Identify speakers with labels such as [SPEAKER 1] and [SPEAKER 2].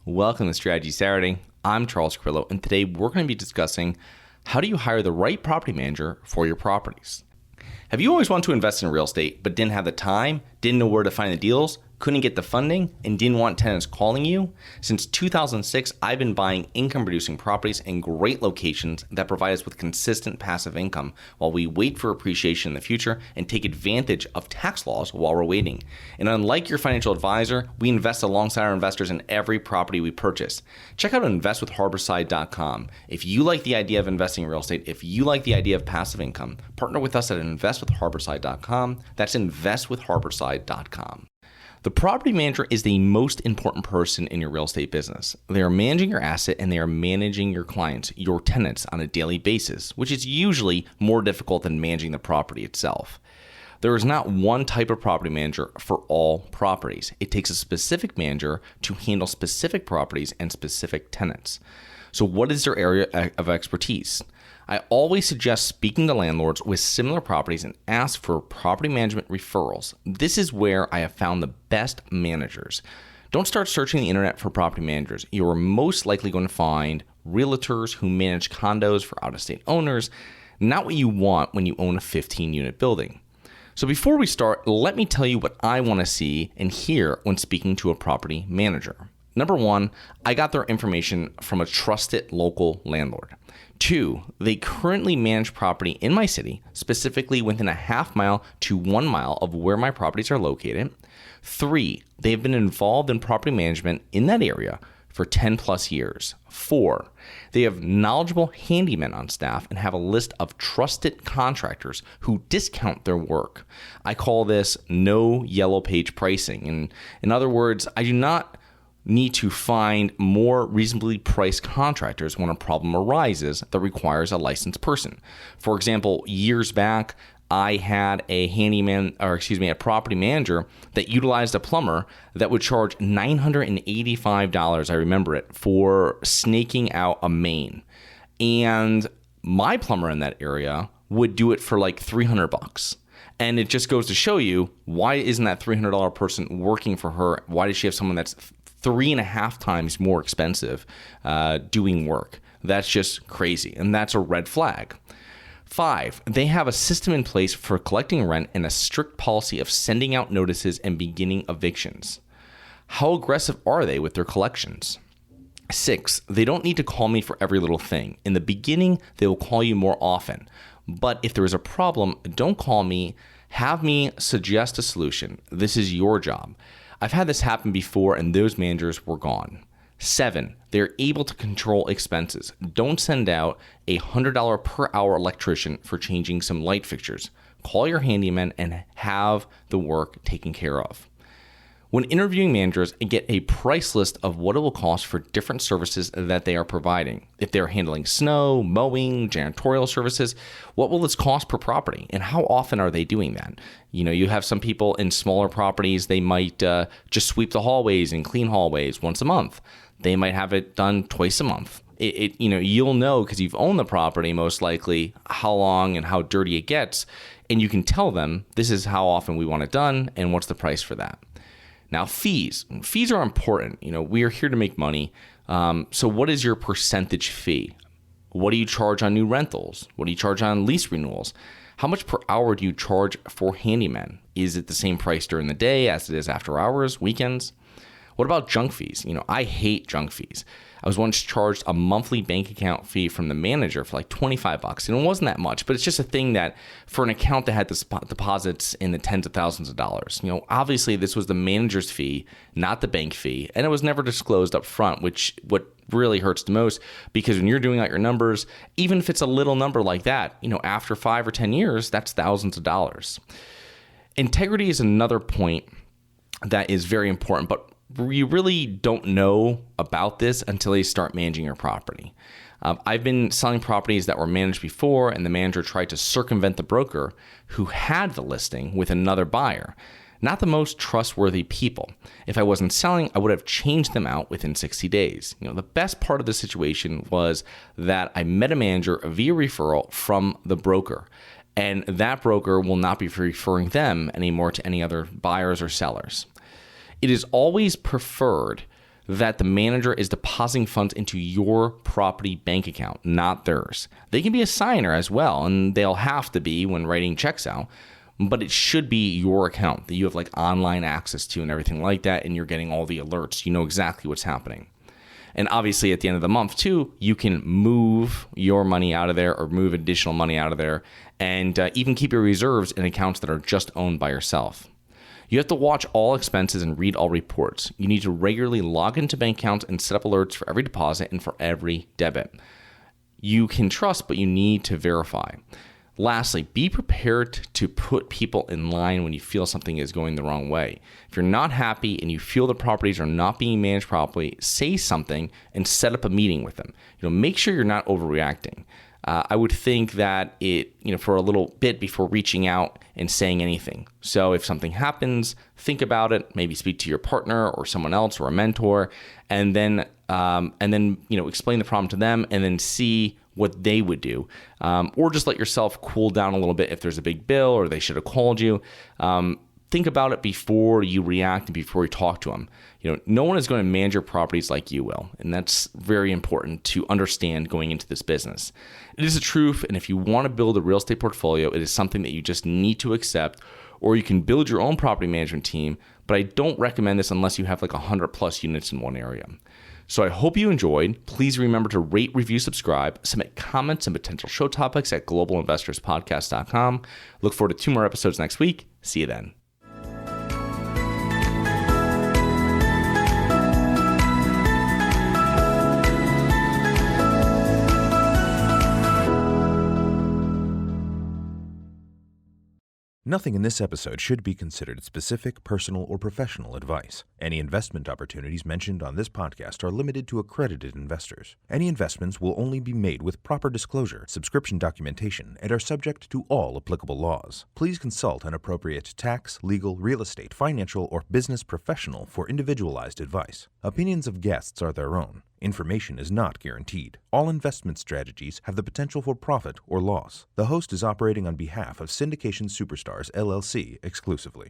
[SPEAKER 1] Welcome to Strategy Saturday. I'm Charles Carillo, and today we're going to be discussing how do you hire the right property manager for your properties. Have you always wanted to invest in real estate but didn't have the time, didn't know where to find the deals, couldn't get the funding, and didn't want tenants calling you? Since 2006, I've been buying income-producing properties in great locations that provide us with consistent passive income while we wait for appreciation in the future and take advantage of tax laws while we're waiting. And unlike your financial advisor, we invest alongside our investors in every property we purchase. Check out investwithharborside.com. If you like the idea of investing in real estate, if you like the idea of passive income, partner with us at investwithharborside.com. That's investwithharborside.com. The property manager is the most important person in your real estate business. They are managing your asset and they are managing your clients, your tenants, on a daily basis, which is usually more difficult than managing the property itself. There is not one type of property manager for all properties. It takes a specific manager to handle specific properties and specific tenants. So what is their area of expertise? I always suggest speaking to landlords with similar properties and ask for property management referrals. This is where I have found the best managers. Don't start searching the internet for property managers. You are most likely going to find realtors who manage condos for out-of-state owners, not what you want when you own a 15-unit building. So before we start, let me tell you what I want to see and hear when speaking to a property manager. Number one, I got their information from a trusted local landlord. 2, they currently manage property in my city, specifically within a half mile to 1 mile of where my properties are located. 3, they have been involved in property management in that area for 10 plus years. 4, they have knowledgeable handymen on staff and have a list of trusted contractors who discount their work. I call this no yellow page pricing. And in other words, I do not need to find more reasonably priced contractors when a problem arises that requires a licensed person. For example, years back, I had a property manager that utilized a plumber that would charge $985, I remember it, for snaking out a main. And my plumber in that area would do it for like $300. And it just goes to show you, why isn't that $300 person working for her? Why does she have someone that's 3.5 times more expensive doing work? That's just crazy, and that's a red flag. 5, they have a system in place for collecting rent and a strict policy of sending out notices and beginning evictions. How aggressive are they with their collections? 6, they don't need to call me for every little thing. In the beginning, they will call you more often. But if there is a problem, don't call me. Have me suggest a solution. This is your job. I've had this happen before and those managers were gone. 7, they're able to control expenses. Don't send out a $100 per hour electrician for changing some light fixtures. Call your handyman and have the work taken care of. When interviewing managers, get a price list of what it will cost for different services that they are providing. If they're handling snow, mowing, janitorial services, what will this cost per property? And how often are they doing that? You have some people in smaller properties, they might just sweep the hallways and clean hallways once a month. They might have it done twice a month. You'll know because you've owned the property most likely how long and how dirty it gets. And you can tell them, this is how often we want it done and what's the price for that. Now, fees. Fees are important. We are here to make money. So what is your percentage fee? What do you charge on new rentals? What do you charge on lease renewals? How much per hour do you charge for handymen? Is it the same price during the day as it is after hours, weekends? What about junk fees? I hate junk fees. I was once charged a monthly bank account fee from the manager for like $25, and it wasn't that much, but it's just a thing that for an account that had deposits in the tens of thousands of dollars. Obviously this was the manager's fee, not the bank fee, and it was never disclosed up front, what really hurts the most, because when you're doing out your numbers, even if it's a little number like that, after 5 or 10 years, that's thousands of dollars. Integrity is another point that is very important, but you really don't know about this until you start managing your property. I've been selling properties that were managed before, and the manager tried to circumvent the broker who had the listing with another buyer. Not the most trustworthy people. If I wasn't selling, I would have changed them out within 60 days. The best part of the situation was that I met a manager via referral from the broker, and that broker will not be referring them anymore to any other buyers or sellers. It is always preferred that the manager is depositing funds into your property bank account, not theirs. They can be a signer as well, and they'll have to be when writing checks out, but it should be your account that you have like online access to and everything like that, and you're getting all the alerts. You know exactly what's happening. And obviously at the end of the month too, you can move your money out of there or move additional money out of there, and even keep your reserves in accounts that are just owned by yourself. You have to watch all expenses and read all reports. You need to regularly log into bank accounts and set up alerts for every deposit and for every debit. You can trust, but you need to verify. Lastly, be prepared to put people in line when you feel something is going the wrong way. If you're not happy and you feel the properties are not being managed properly, say something and set up a meeting with them. Make sure you're not overreacting. I would think that for a little bit before reaching out and saying anything. So if something happens, think about it, maybe speak to your partner or someone else or a mentor, and then explain the problem to them and then see what they would do. Or just let yourself cool down a little bit if there's a big bill or they should have called you. Think about it before you react and before you talk to them. No one is going to manage your properties like you will, and that's very important to understand going into this business. It is the truth, and if you want to build a real estate portfolio, it is something that you just need to accept, or you can build your own property management team, but I don't recommend this unless you have like 100 plus units in one area. So I hope you enjoyed. Please remember to rate, review, subscribe, submit comments and potential show topics at globalinvestorspodcast.com. Look forward to 2 more episodes next week. See you then.
[SPEAKER 2] Nothing in this episode should be considered specific, personal, or professional advice. Any investment opportunities mentioned on this podcast are limited to accredited investors. Any investments will only be made with proper disclosure, subscription documentation, and are subject to all applicable laws. Please consult an appropriate tax, legal, real estate, financial, or business professional for individualized advice. Opinions of guests are their own. Information is not guaranteed. All investment strategies have the potential for profit or loss. The host is operating on behalf of Syndication Superstars, LLC exclusively.